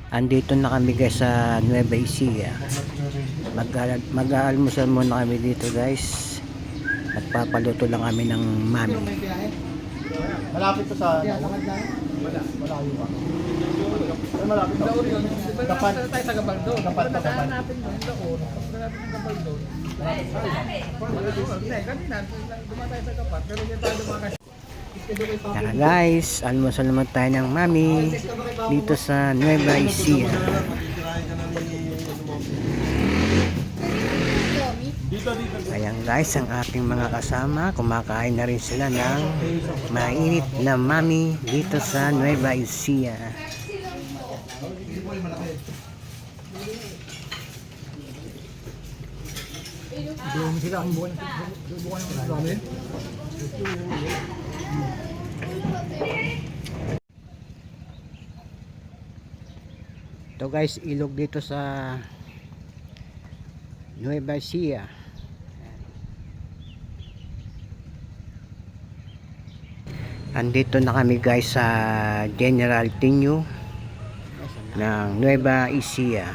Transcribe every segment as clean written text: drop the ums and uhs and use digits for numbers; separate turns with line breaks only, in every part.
Andito na kami guys sa Nueva Ecija. Mag-aalmusal muna kami dito guys. Nagpapaluto lang kami ng mami.
Malapit to sa malayo pa. Ay, malapit to. Dapat tayo sa Gabaldo. Dapat hanapin mo doon. Hanapin ng Gabaldo. Kanina dumatay sa Kapat pero hindi tayo dumakas.
Tara guys, almusal naman tayo ng mami dito sa Nueva Ecija. Ayan guys, ang ating mga kasama, kumakain na rin sila ng mainit na mami dito sa Nueva Ecija.
Doon sila ang buwan ng namin.
Ito guys, ilog dito sa Nueva Ecija. Andito na kami guys sa General Tinio ng Nueva Ecija.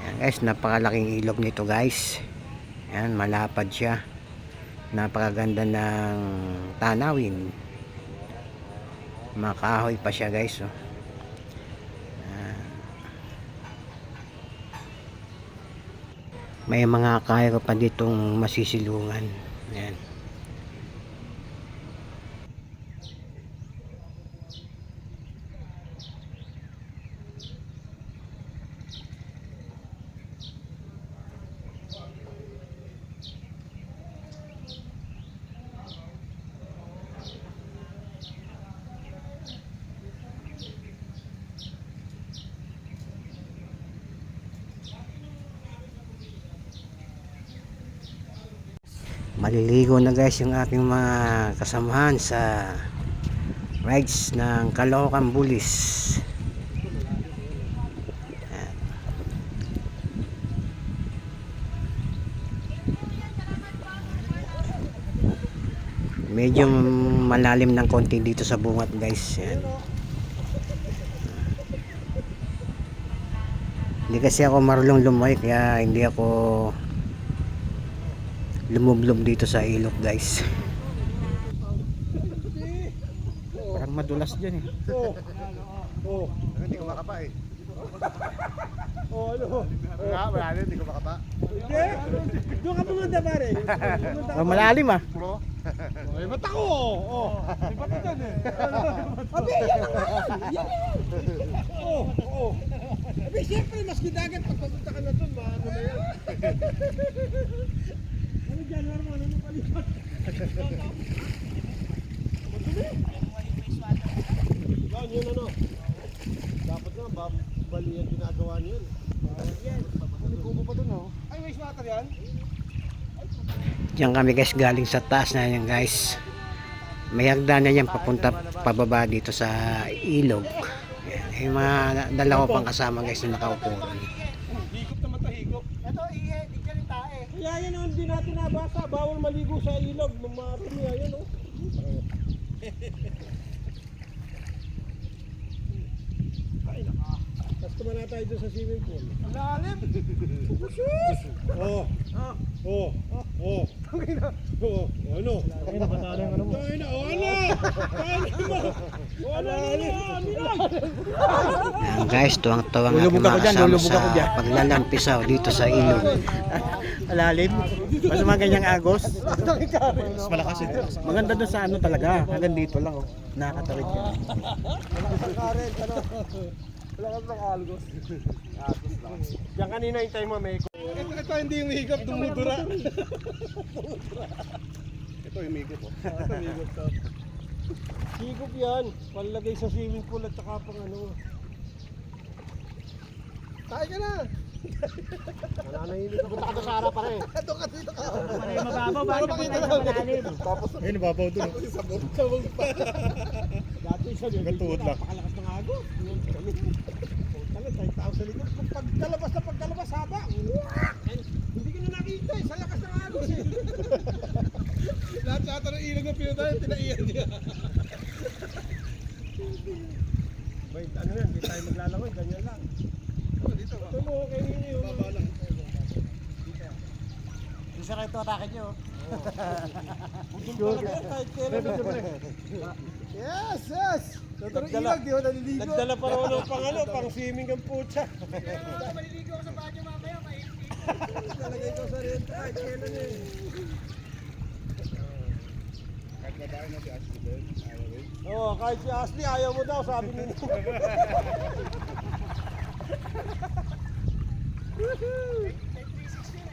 Ayan guys, napakalaking ilog nito guys. Ayan, malapad siya. Napakaganda ng tanawin. Makahoy pa siya guys. Oh. May mga kairo pa ditong masisilungan. Ayan. Maliligo na guys yung aking mga kasamahan sa rides ng Caloocan Bullis. Ayan. Medyo malalim ng konti dito sa bungat guys. Ayan. Hindi kasi ako marunong lumoy kaya hindi ako lumublob dito sa ilog guys. Parang madulas dyan eh.
Hindi ko makapa eh. Ano? Wala rin, hindi ko makapa. Hindi! Doon ka pumunta pare.
Malalim ah.
Bro? Ay, mata ko! Di ba ito dyan eh?
Abi, yan ang yan! Oo. Abi, siyempre, mas gidagat pag pupunta ka na doon, maano na yan. Ano dyan, Norman? Ano palipat? Yan, yun ano. Dapat nga, bali yan ginagawa niyan. Yan. Nalikubo pa doon, oh. Ay, waste water yan?
Diyan kami guys galing sa taas na yan guys. May hagdan na yan papunta pababa dito sa ilog. Ayan, yung mga dalawa pang kasama guys na nakaupo.
Higop naman to, higop.
Ito, di ka rin tae. Kaya yan ang hindi natin nabasa. Bawal maligo sa ilog. Mamarami yan, oh. Ay, naka. Tapos tumana tayo doon sa swimming pool. Ang lalim! Pusus! Oo. Ano?
Ay, nabatala yung ano mo.
Tayo na, ano? Ano?
Ayan guys, tuwang-tuwang aking mga kasama sa paglalampisaw dito sa ilog.
Alalim. Mas mga ganyang agos.
Mas
malakas ito.
Maganda doon sa ano talaga. Hanggang dito lang, oh. Nakakatarik yan. Malakas ng algos. Yan kanina yung time mo, may ito hindi yung higap, dumudura.
Ito yung higop oh.
Ito higap to. Higop yan. Palagay sa swimming pool at saka pang ano. Tayo ka na! Nananahimik ka. Punta ka na sa harap pare. Ito ka dito ka. Panay mababaw. Para makita na malalim. Tapos
Ayun, nababaw dun.
sabog pa. Dati siya.
Gatuod lang.
Napakalakas ng agos. Talag, tayo tao sa likod. Kung pagkalabas haba. Hindi ko na nakita eh. Sa lakas ng agos eh. Lahat ng ilog na pinuntahan, tinaiyan niya. May ano yan, hindi tayo naglalangoy, ganyan lang. Dito mo, kay Nini yun.
Hindi siya kayo atakin nyo.
Sure. Kahit kailan. Yes, yes! Nagdala, nagdala pa rin ng pang swimming ang putya. Maliligo ako sa banyo mamaya, mainit. Lalagay ko sa renta kahit kailan eh. Kahit babae na si Ashley din, ayaw rin. Oo, kahit si Ashley ayaw mo daw, sabi nila.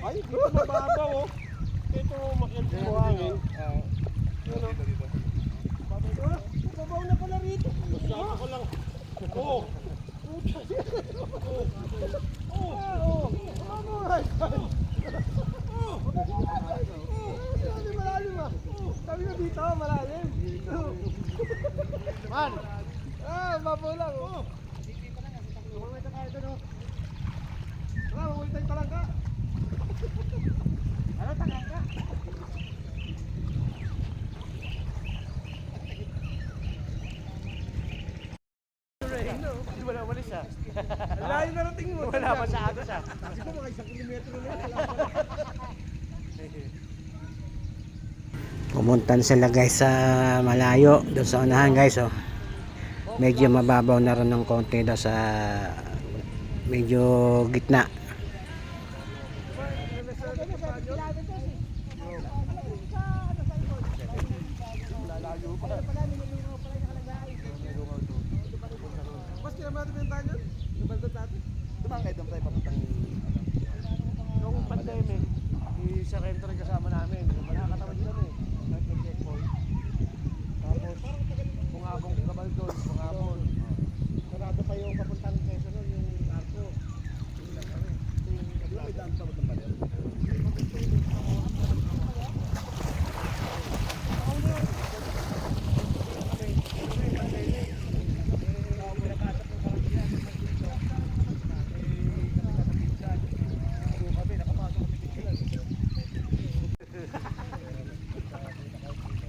Ay, dito mababaw oh. Ito makita mo hangin. Ano? Mababaw na pala rito. Masyado ko lang. Oo. Oo. Malalim ah. Sabi ko dito, malalim. Man. Mababaw lang oh. Mamay ka tayo doon oh. Mamay tayo talangka. Ano talangka?
Wala umalis siya.
Layo na rating mo.
Wala masyado siya.
Siguro mga 1 kilometro na lang.
Pumunta na sila guys sa malayo doon sa unahan guys oh. Medyo mababaw na rin ng konti daw sa medyo gitna.
Mas kinamati ba yung tayo yun? Nabaldad natin?
Dumang kayo doon tayo papuntang
Noong pandemic, sa rento rin kasama namin. Nakakatawad kami. Nag-checkpoint. Tapos, pungabong kabal doon, pungabon. Sarado pa yung papuntang Quezon, yung arko. Yung lang kami. Yung may daan pa ba ng baler?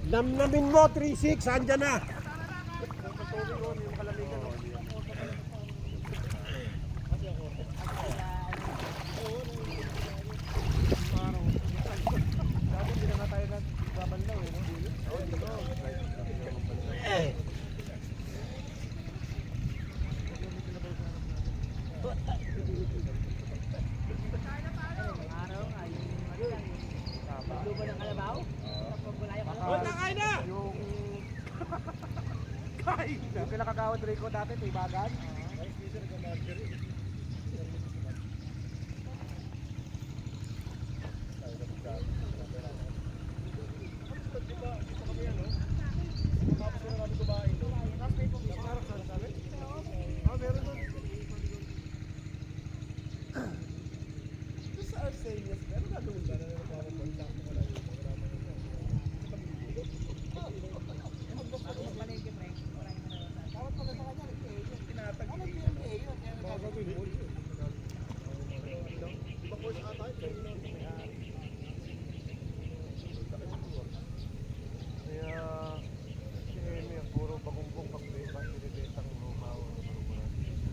Namnamin mo, 3-6, andyan na!
Yung kinakagawad Rico dati, tibagan.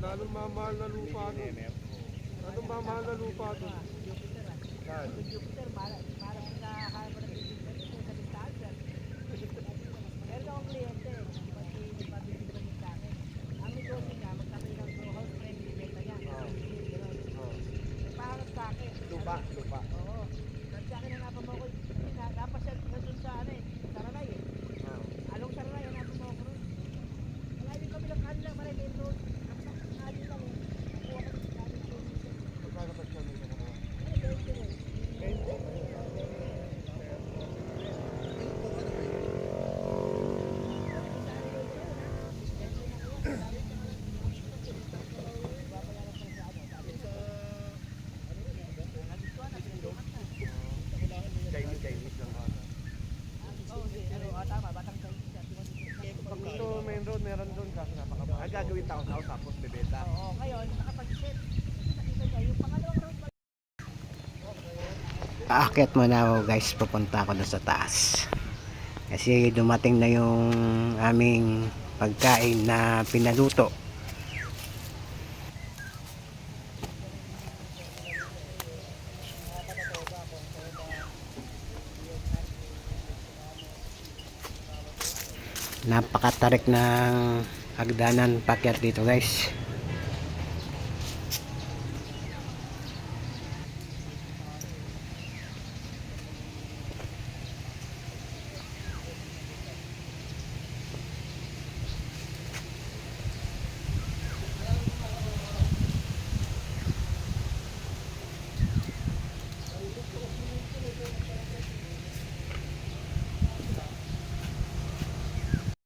Lalong mamahal na lupa doon. Lalong mamahal na lupa doon.
Jupiter, para sa kaya mo na distansya. Meron akong kliyente, pati sa akin. Ang negosyo niya, magkakita ng house friend, bibenta niya. Pangarap sa akin.
Lupa.
Oo. Sabi sa akin na napamo ko, dapat siya nandun sa Saranay eh. Along Saranay, napamo ko rin. Wala din kami ng kanila, maray main road. Nakakali lang eh. Kuha kami sa kanila.
Pag gusto main road, meron doon kasi napakabahal. Gagawin taon-taon tapos bebenta.
Oo, ngayon, nakapag-isip. Nakita niya, yung pangalawang road pa.
Aakyat muna ako guys, pupunta ako doon sa taas. Kasi dumating na yung aming pagkain na pinaluto. Napakatarik ng hagdanan pakyat dito guys.